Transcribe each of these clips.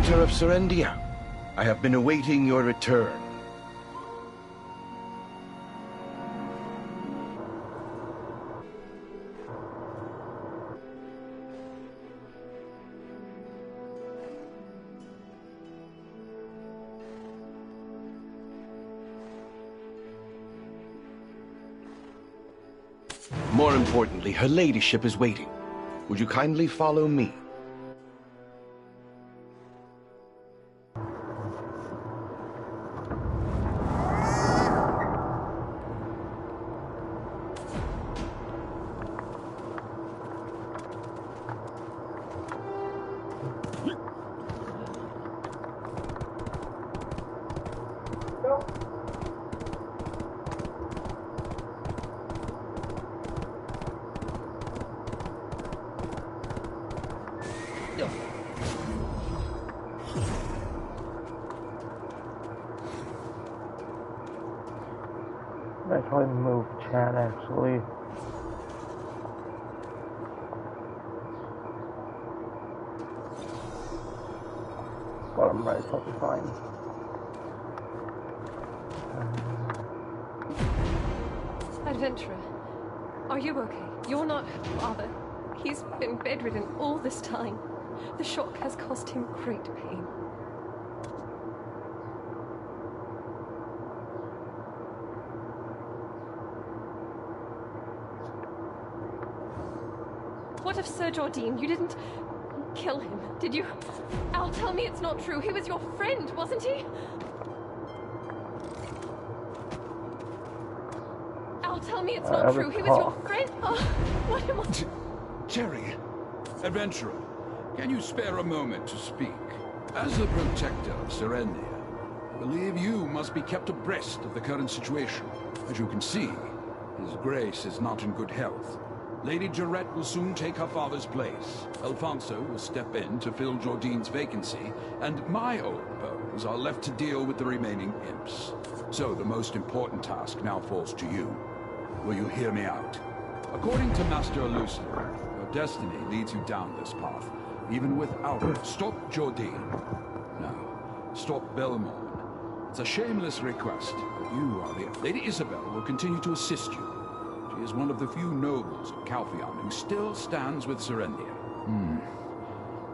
Protector of Serendia. I have been awaiting your return. More importantly, her ladyship is waiting. Would you kindly follow me? I try to move chat actually. But I'm right, so I'll be fine. Adventurer, are you okay? You're not father. He's been bedridden all this time. The shock has caused him great pain. What of Sir Jordine? You didn't kill him, did you? Al, tell me it's not true. He was your friend, wasn't he? Al, tell me it's not true. He was your friend. Oh, what am I... Jerry. Adventurer, can you spare a moment to speak? As the protector of Serendia, I believe you must be kept abreast of the current situation. As you can see, His Grace is not in good health. Lady Jarrett will soon take her father's place. Alfonso will step in to fill Jordine's vacancy, and my old bones are left to deal with the remaining imps. So the most important task now falls to you. Will you hear me out? According to Master Lucifer, your destiny leads you down this path, even without it. Stop Jordine. No, stop Belmont. It's a shameless request, but you are the... Lady Isabel will continue to assist you. She is one of the few nobles of Calpheon who still stands with Serendia.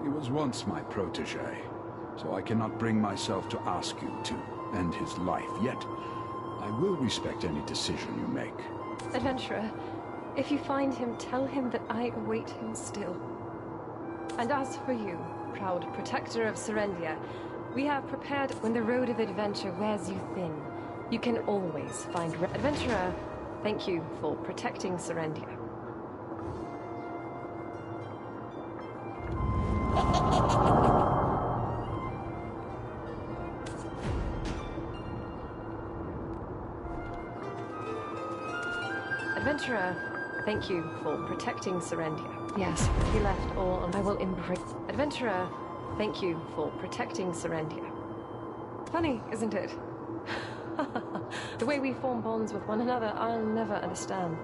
He was once my protege, so I cannot bring myself to ask you to end his life. Yet, I will respect any decision you make. Adventurer, if you find him, tell him that I await him still. And as for you, proud protector of Serendia, we have prepared when the road of adventure wears you thin. You can always find... Adventurer, thank you for protecting Serendia. Adventurer, thank you for protecting Serendia. Yes, he left all, and I will embrace... Adventurer, thank you for protecting Serendia. Funny, isn't it? The way we form bonds with one another, I'll never understand.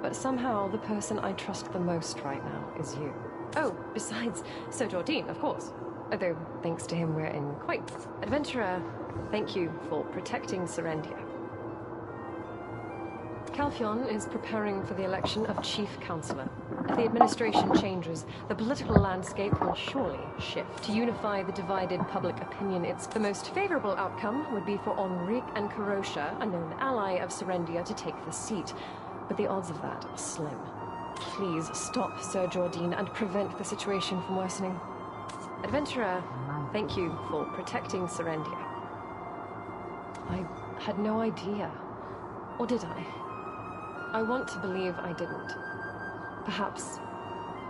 But somehow, the person I trust the most right now is you. Oh, besides Sir Jordine, of course. Although, thanks to him, we're in quite... Adventurer, thank you for protecting Serendia. Calpheon is preparing for the election of Chief Counselor. If the administration changes, the political landscape will surely shift. To unify the divided public opinion, the most favorable outcome would be for Enrique and Karosha, a known ally of Serendia, to take the seat. But the odds of that are slim. Please stop Sir Jordine and prevent the situation from worsening. Adventurer, thank you for protecting Serendia. I had no idea. Or did I? I want to believe I didn't. Perhaps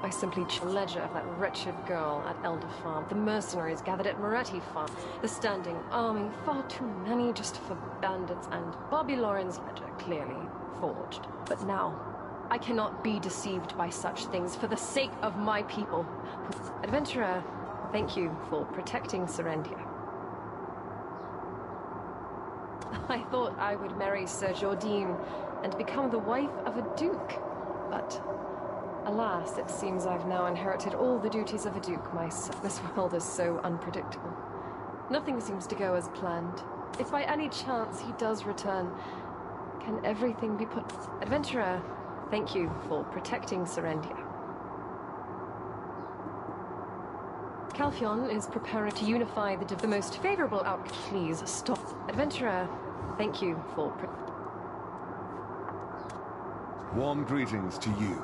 I simply the ledger of that wretched girl at Elder Farm, the mercenaries gathered at Moretti Farm, the standing army, far too many just for bandits, and Bobby Lauren's ledger, clearly forged. But now, I cannot be deceived by such things for the sake of my people. Adventurer, thank you for protecting Serendia. I thought I would marry Sir Jordine and become the wife of a duke, but Alas, it seems I've now inherited all the duties of a duke myself. This world is so unpredictable. Nothing seems to go as planned. If by any chance he does return, can everything be put... Adventurer, thank you for protecting Serendia. Calphion is preparing to unify the most favorable outcome. Please stop. Adventurer, thank you for... Warm greetings to you.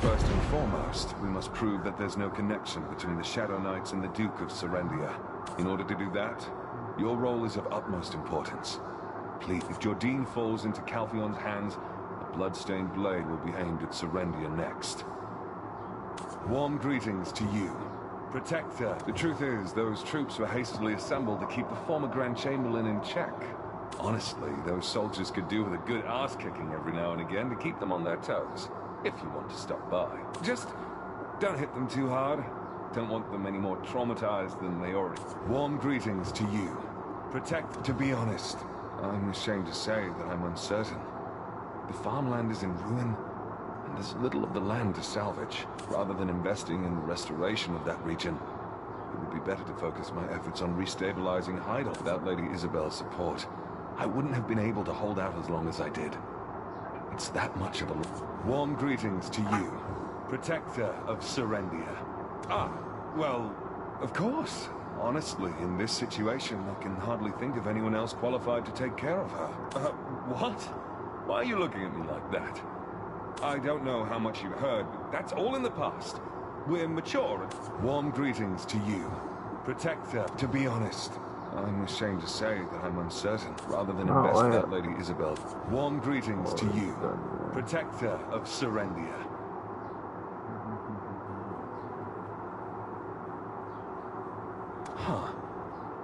First and foremost, we must prove that there's no connection between the Shadow Knights and the Duke of Serendia. In order to do that, your role is of utmost importance. Please, if Jordine falls into Calphion's hands, a blood-stained blade will be aimed at Serendia next. Warm greetings to you. Protector, the truth is, those troops were hastily assembled to keep the former Grand Chamberlain in check. Honestly, those soldiers could do with a good ass-kicking every now and again to keep them on their toes. If you want to stop by. Just don't hit them too hard. Don't want them any more traumatized than they already... Warm greetings to you. Protect... To be honest, I'm ashamed to say that I'm uncertain. The farmland is in ruin, and there's little of the land to salvage. Rather than investing in the restoration of that region, it would be better to focus my efforts on restabilizing Heidel. Without Lady Isabel's support, I wouldn't have been able to hold out as long as I did. It's that much of a... Warm greetings to you, Protector of Serendia. Ah, well, of course. Honestly, in this situation, I can hardly think of anyone else qualified to take care of her. What? Why are you looking at me like that? I don't know how much you've heard, but that's all in the past. We're mature and... Warm greetings to you, Protector. To be honest, I'm ashamed to say that I'm uncertain. Rather than invest that Lady Isabel. Warm greetings to you, Protector of Serendia. Huh.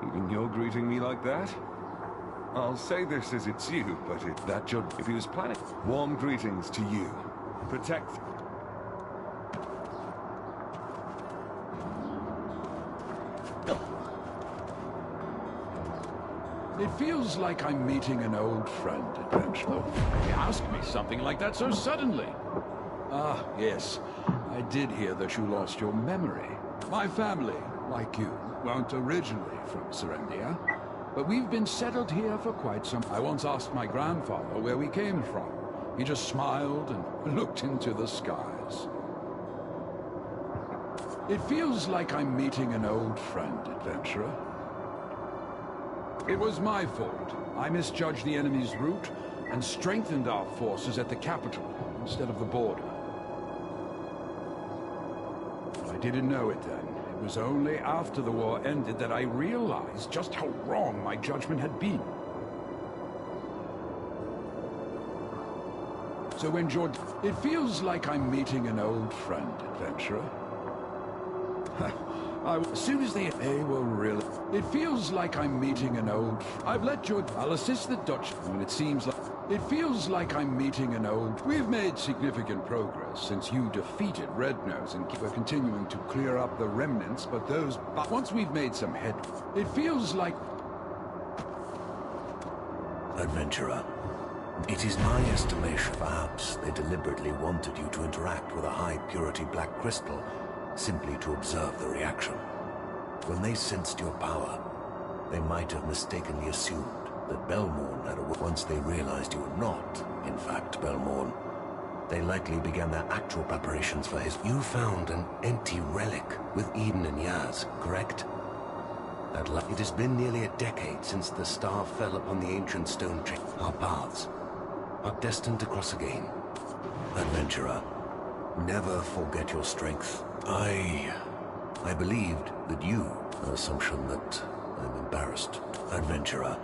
Even you're greeting me like that? I'll say this as it's you, but if he was planning... Warm greetings to you, Protect... It feels like I'm meeting an old friend, Adventurer. You asked me something like that so suddenly. Ah, yes. I did hear that you lost your memory. My family, like you, weren't originally from Serendia, but we've been settled here for quite some... I once asked my grandfather where we came from. He just smiled and looked into the skies. It feels like I'm meeting an old friend, Adventurer. It was my fault. I misjudged the enemy's route and strengthened our forces at the capital instead of the border. I didn't know it then. It was only after the war ended that I realized just how wrong my judgment had been. So when George... It feels like I'm meeting an old friend, Adventurer. As soon as they will really... It feels like I'm meeting an old... I've let George... I'll assist the Dutch when it seems like... It feels like I'm meeting an old... We've made significant progress since you defeated Red Nose and we're continuing to clear up the remnants, but those... But once we've made some head... It feels like... Adventurer, it is my estimation perhaps they deliberately wanted you to interact with a high-purity black crystal simply to observe the reaction. When they sensed your power, they might have mistakenly assumed that Belmorn had a... Once they realized you were not, in fact, Belmorn, they likely began their actual preparations for his... You found an empty relic with Eden and Yaz, correct? It has been nearly a decade since the star fell upon the ancient stone tree. Our paths are destined to cross again. Adventurer, never forget your strength. I believed that you... An assumption that I'm embarrassed. Adventurer.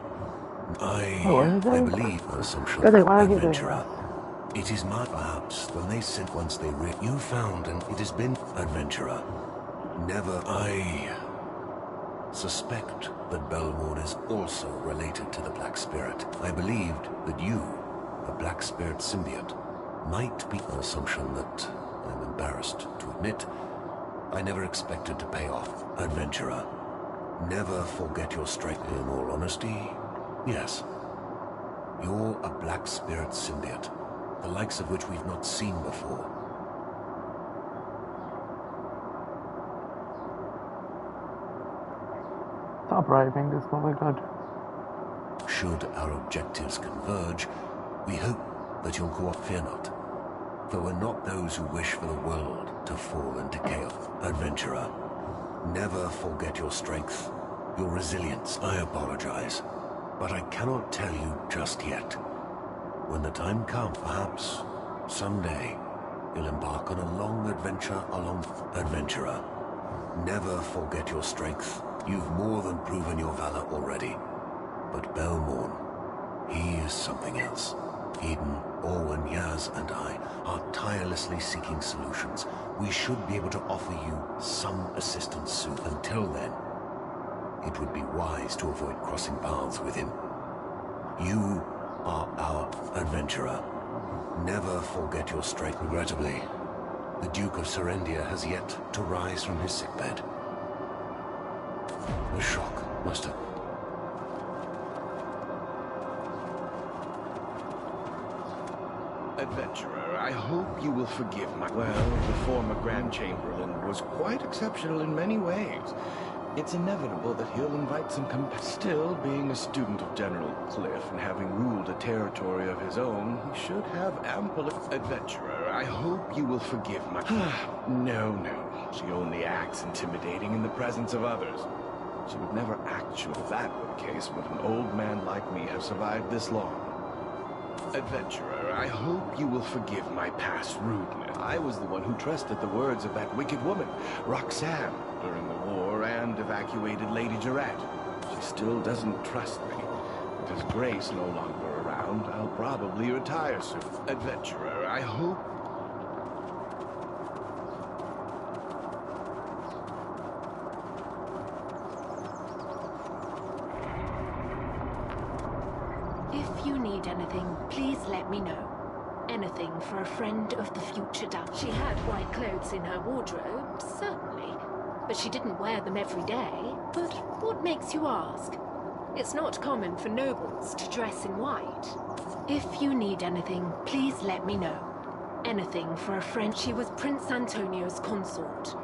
I believe... An assumption... Adventurer. It is my... Perhaps when they sent once they you found and it has been... Adventurer. Never... I suspect that Belmorn is also related to the Black Spirit. I believed that you, a Black Spirit symbiote, might be... An assumption that I'm embarrassed to admit. I never expected to pay off. Adventurer, never forget your strength. In all honesty, yes. You're a Black Spirit symbiote, the likes of which we've not seen before. A bribing is probably good. Should our objectives converge, we hope that you'll cooperate. Fear not, for we're not those who wish for the world to fall into chaos. Adventurer, never forget your strength, your resilience. I apologize, but I cannot tell you just yet. When the time comes, perhaps someday, you'll embark on a long adventure along. Adventurer, never forget your strength. You've more than proven your valor already. But Belmorn, he is something else. Eden, Orwin, Yaz, and I are tirelessly seeking solutions. We should be able to offer you some assistance soon. Until then, it would be wise to avoid crossing paths with him. You are our adventurer. Never forget your strength. Regrettably, the Duke of Serendia has yet to rise from his sickbed. The shock must have... Adventurer, I hope you will forgive my... Well, the former Grand Chamberlain was quite exceptional in many ways. It's inevitable that he'll invite some Still, being a student of General Cliff and having ruled a territory of his own, he should have ample... Adventurer, I hope you will forgive my... No. She only acts intimidating in the presence of others. She would never actually... If that were the case, would an old man like me have survived this long? Adventurer, I hope you will forgive my past rudeness. I was the one who trusted the words of that wicked woman, Roxanne, during the war and evacuated Lady Jarrett. She still doesn't trust me. With his grace no longer around, I'll probably retire soon. Adventurer, I hope... If you need anything, please let me know. Anything for a friend of the future Duke. She had white clothes in her wardrobe, certainly. But she didn't wear them every day. But what makes you ask? It's not common for nobles to dress in white. If you need anything, please let me know. Anything for a friend. She was Prince Antonio's consort,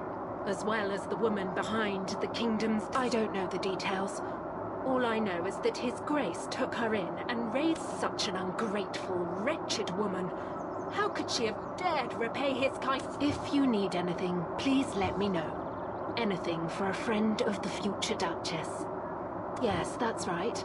as well as the woman behind the kingdom's... I don't know the details. All I know is that His Grace took her in and raised such an ungrateful, wretched woman. How could she have dared repay his kind... If you need anything, please let me know. Anything for a friend of the future Duchess. Yes, that's right.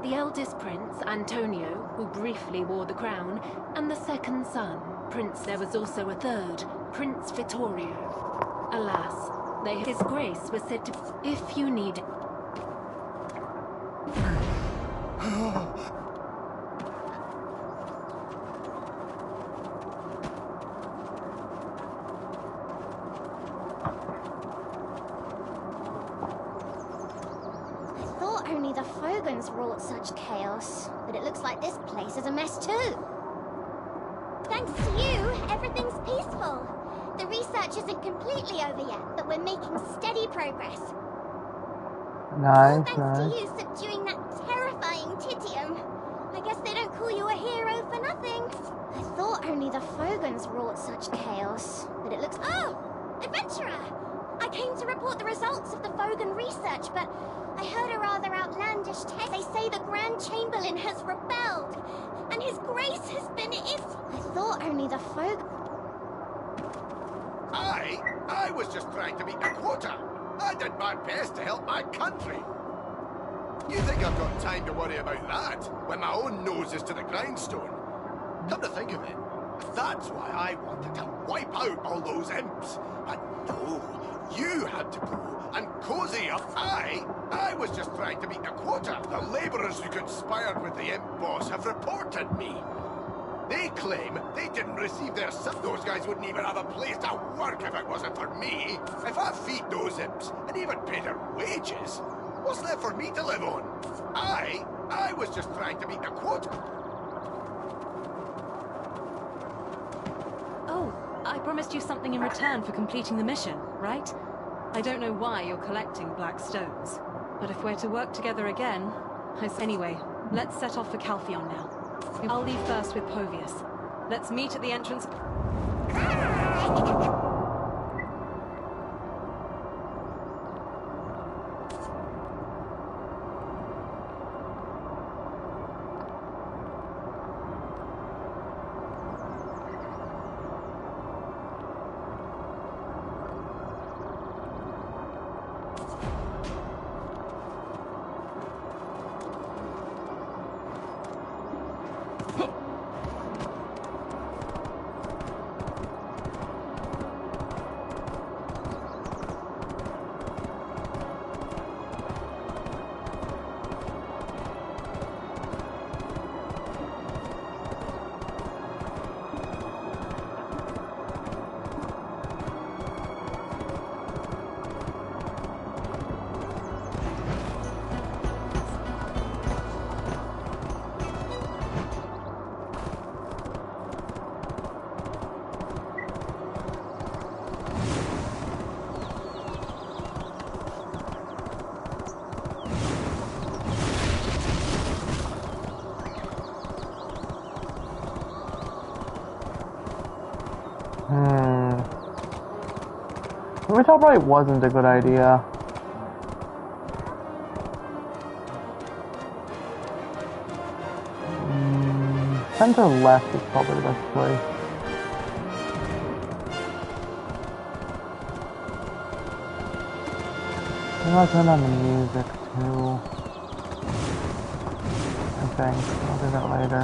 The eldest prince, Antonio, who briefly wore the crown, and the second son, Prince... There was also a third, Prince Vittorio. Alas, His Grace was said to... If you need... Only the Fogans wrought such chaos, but it looks like this place is a mess too. Thanks to you, everything's peaceful. The research isn't completely over yet, but we're making steady progress. Nice, Thanks to you subduing that terrifying Titium. I guess they don't call you a hero for nothing. I thought only the Fogans wrought such chaos, but it looks... Oh! Adventurer! I came to report the results of the Fogan research, but I heard a rather outlandish tale. They say the Grand Chamberlain has rebelled, and His Grace has been in... I thought only the Fogan... I was just trying to meet a quota. I did my best to help my country. You think I've got time to worry about that, when my own nose is to the grindstone? Come to think of it, that's why I wanted to wipe out all those imps. But no, you had to go and cozy up. I was just trying to meet a quota. The labourers who conspired with the imp boss have reported me. They claim they didn't receive their Those guys wouldn't even have a place to work if it wasn't for me. If I feed those imps and even pay their wages, what's left for me to live on? I was just trying to meet a quota. Oh, I promised you something in return for completing the mission, right? I don't know why you're collecting black stones, but if we're to work together again, Anyway, let's set off for Calpheon now. I'll leave first with Povius. Let's meet at the entrance. Which probably wasn't a good idea. Center left is probably the best place. I'm gonna turn on the music too. I think. I'll do that later.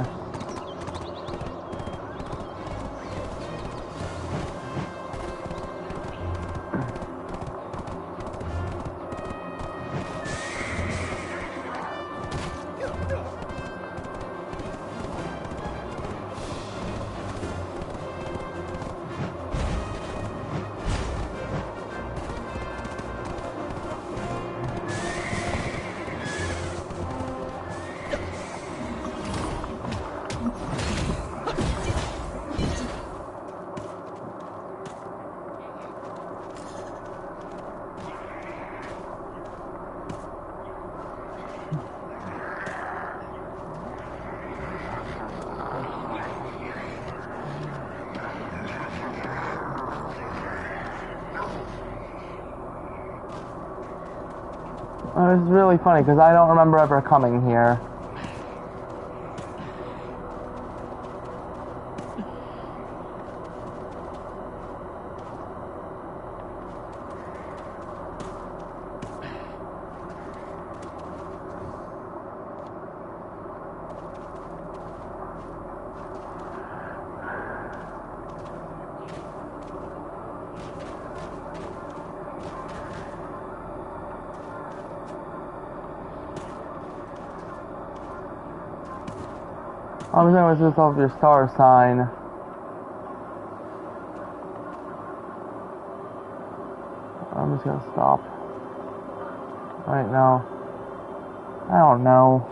It's really funny because I don't remember ever coming here. I was going to switch off your star sign. I'm just going to stop. Right now. I don't know.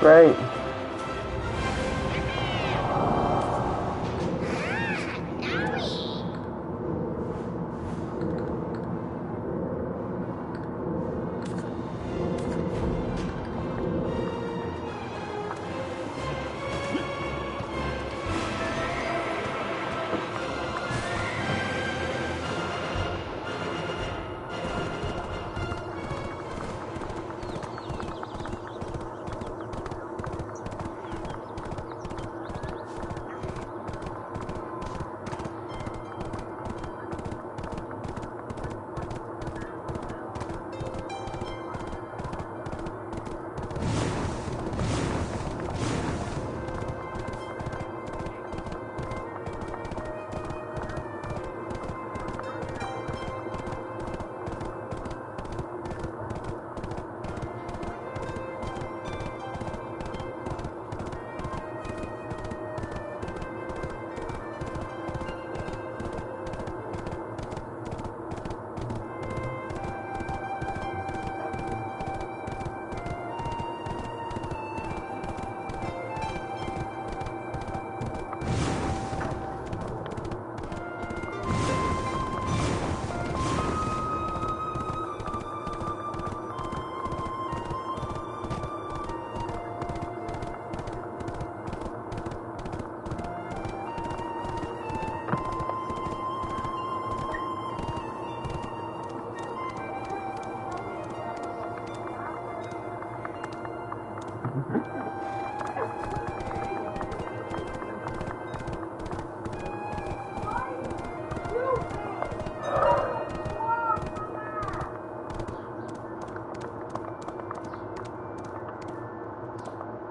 Great.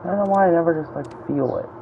I don't know why I never just like feel it.